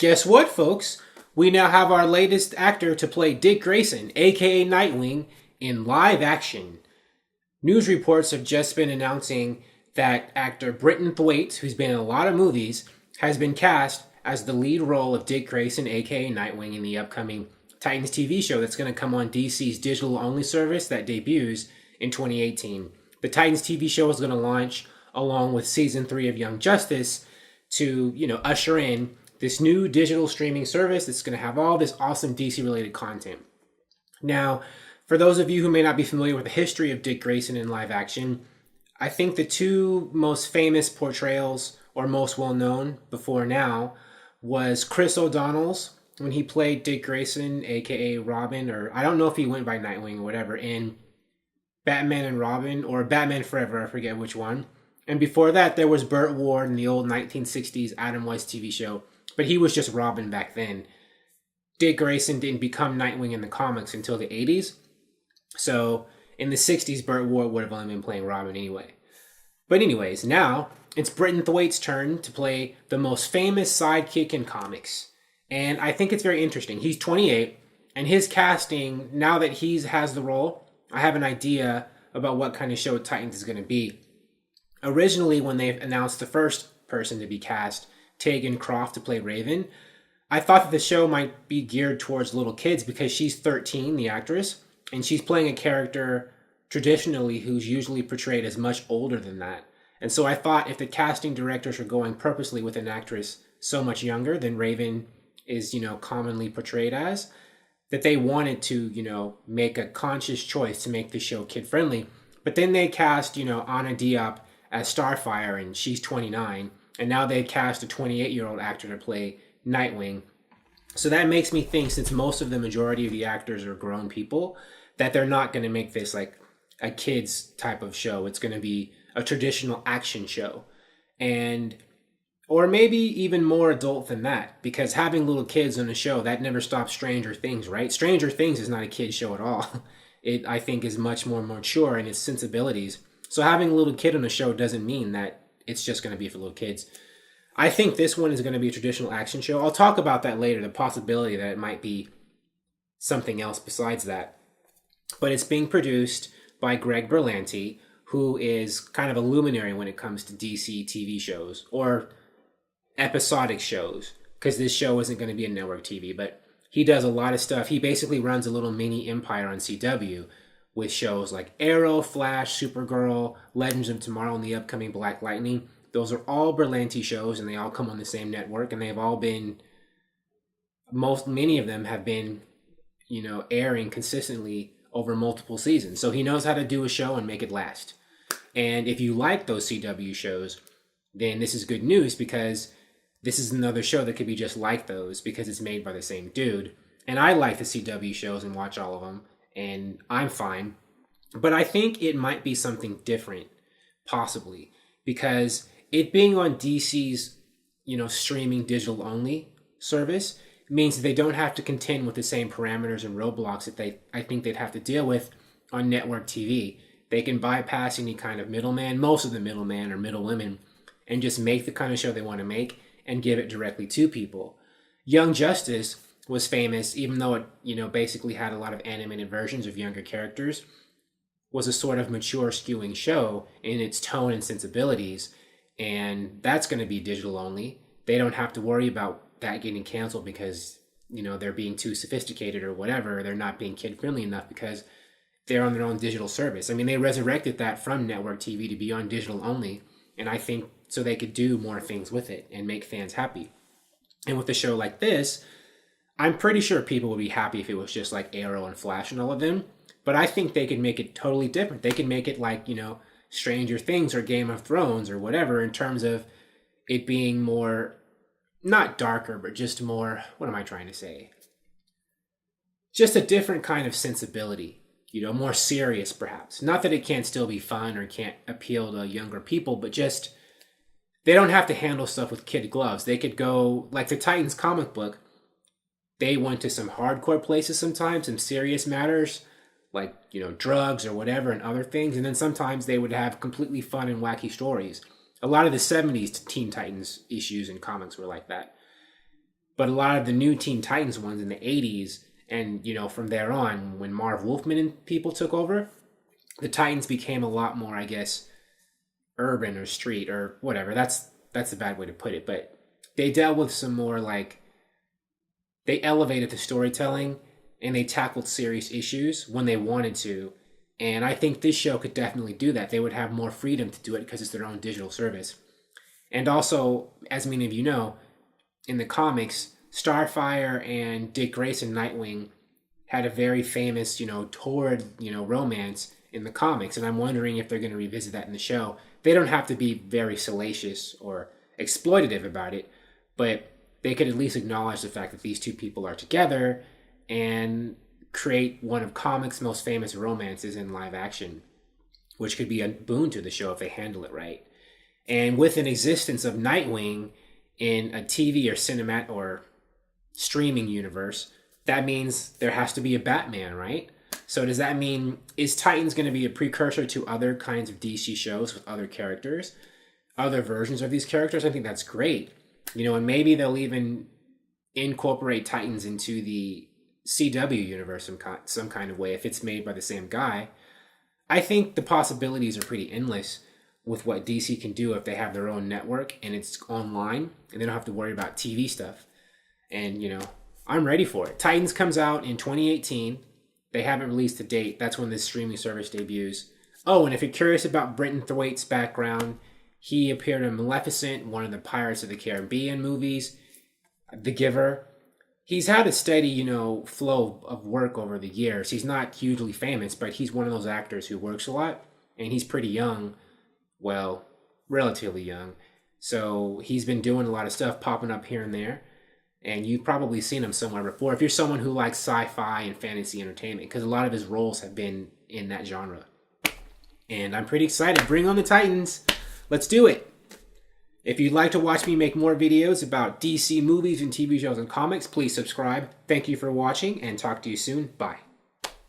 Guess what, folks? We now have our latest actor to play Dick Grayson, aka Nightwing, in live action. News reports have just been announcing that actor Brenton Thwaites, who's been in a lot of movies, has been cast as the lead role of Dick Grayson, aka Nightwing, in the upcoming Titans TV show that's going to come on DC's digital-only service that debuts in 2018. The Titans TV show is going to launch along with Season 3 of Young Justice to, usher in this new digital streaming service that's going to have all this awesome DC-related content. Now, for those of you who may not be familiar with the history of Dick Grayson in live action, I think the two most famous portrayals, or most well-known before now, was Chris O'Donnell's when he played Dick Grayson, aka Robin, or I don't know if he went by Nightwing or whatever, in Batman and Robin, or Batman Forever, I forget which one. And before that, there was Burt Ward in the old 1960s Adam West TV show, but he was just Robin back then. Dick Grayson didn't become Nightwing in the comics until the 80s, so in the 60s, Burt Ward would have only been playing Robin anyway. But anyways, now it's Brenton Thwaites' turn to play the most famous sidekick in comics. And I think it's very interesting. He's 28, and his casting, now that he has the role, I have an idea about what kind of show Titans is going to be. Originally, when they announced the first person to be cast, Tegan Croft to play Raven, I thought that the show might be geared towards little kids because she's 13, the actress, and she's playing a character traditionally who's usually portrayed as much older than that. And so I thought if the casting directors are going purposely with an actress so much younger than Raven is, commonly portrayed as, that they wanted to, make a conscious choice to make the show kid-friendly. But then they cast, Anna Diop as Starfire, and she's 29. And now they cast a 28-year-old actor to play Nightwing. So that makes me think, since most of the majority of the actors are grown people, that they're not going to make this like a kids type of show. It's going to be a traditional action show. Or maybe even more adult than that, because having little kids on a show, that never stops Stranger Things, right? Stranger Things is not a kid's show at all. It, I think, is much more mature in its sensibilities. So having a little kid on a show doesn't mean that it's just going to be for little kids. I think this one is going to be a traditional action show. I'll talk about that later, the possibility that it might be something else besides that. But it's being produced by Greg Berlanti, who is kind of a luminary when it comes to DC TV shows, or episodic shows, because this show isn't going to be a network TV, but he does a lot of stuff. He basically runs a little mini empire on CW with shows like Arrow, Flash, Supergirl, Legends of Tomorrow, and the upcoming Black Lightning. Those are all Berlanti shows, and they all come on the same network, and they've all been, many of them have been, airing consistently over multiple seasons. So he knows how to do a show and make it last. And if you like those CW shows, then this is good news, because this is another show that could be just like those because it's made by the same dude. And I like the CW shows and watch all of them, and I'm fine. But I think it might be something different, possibly, because it being on DC's, streaming digital-only service means that they don't have to contend with the same parameters and roadblocks that I think they'd have to deal with on network TV. They can bypass any kind of middleman, most of the middleman or middlewomen, and just make the kind of show they want to make and give it directly to people. Young Justice was famous, even though it, basically had a lot of animated versions of younger characters, was a sort of mature skewing show in its tone and sensibilities, and that's going to be digital only. They don't have to worry about that getting canceled because, they're being too sophisticated or whatever. They're not being kid-friendly enough because they're on their own digital service. I mean, they resurrected that from network TV to be on digital only, and I think so they could do more things with it and make fans happy. And with a show like this, I'm pretty sure people would be happy if it was just like Arrow and Flash and all of them, but I think they could make it totally different. They could make it like, Stranger Things or Game of Thrones or whatever, in terms of it being more, not darker, but just more, what am I trying to say? Just a different kind of sensibility, more serious perhaps. Not that it can't still be fun or can't appeal to younger people, but just, they don't have to handle stuff with kid gloves. They could go, like the Titans comic book, they went to some hardcore places sometimes, some serious matters, like, drugs or whatever and other things. And then sometimes they would have completely fun and wacky stories. A lot of the 70s Teen Titans issues and comics were like that. But a lot of the new Teen Titans ones in the 80s, and from there on, when Marv Wolfman and people took over, the Titans became a lot more, I guess, urban or street or whatever. That's a bad way to put it, but they dealt with some more they elevated the storytelling and they tackled serious issues when they wanted to. And I think this show could definitely do that. They would have more freedom to do it because it's their own digital service. And also, as many of you know, in the comics, Starfire and Dick Grayson Nightwing had a very famous, torrid, romance in the comics. And I'm wondering if they're going to revisit that in the show. They don't have to be very salacious or exploitative about it, but they could at least acknowledge the fact that these two people are together and create one of comics' most famous romances in live action, which could be a boon to the show if they handle it right. And with an existence of Nightwing in a TV or cinematic or streaming universe, that means there has to be a Batman, right? So does that mean, is Titans going to be a precursor to other kinds of DC shows with other characters, other versions of these characters? I think that's great. And maybe they'll even incorporate Titans into the CW universe some kind of way if it's made by the same guy. I think the possibilities are pretty endless with what DC can do if they have their own network and it's online and they don't have to worry about TV stuff. And, I'm ready for it. Titans comes out in 2018. They haven't released a date. That's when this streaming service debuts. Oh, and if you're curious about Brenton Thwaites' background, he appeared in Maleficent, one of the Pirates of the Caribbean movies, The Giver. He's had a steady, flow of work over the years. He's not hugely famous, but he's one of those actors who works a lot, and he's pretty young. Well, relatively young. So he's been doing a lot of stuff, popping up here and there, and you've probably seen him somewhere before if you're someone who likes sci-fi and fantasy entertainment, because a lot of his roles have been in that genre. And I'm pretty excited. Bring on the Titans. Let's do it. If you'd like to watch me make more videos about DC movies and TV shows and comics, please subscribe. Thank you for watching and talk to you soon. Bye.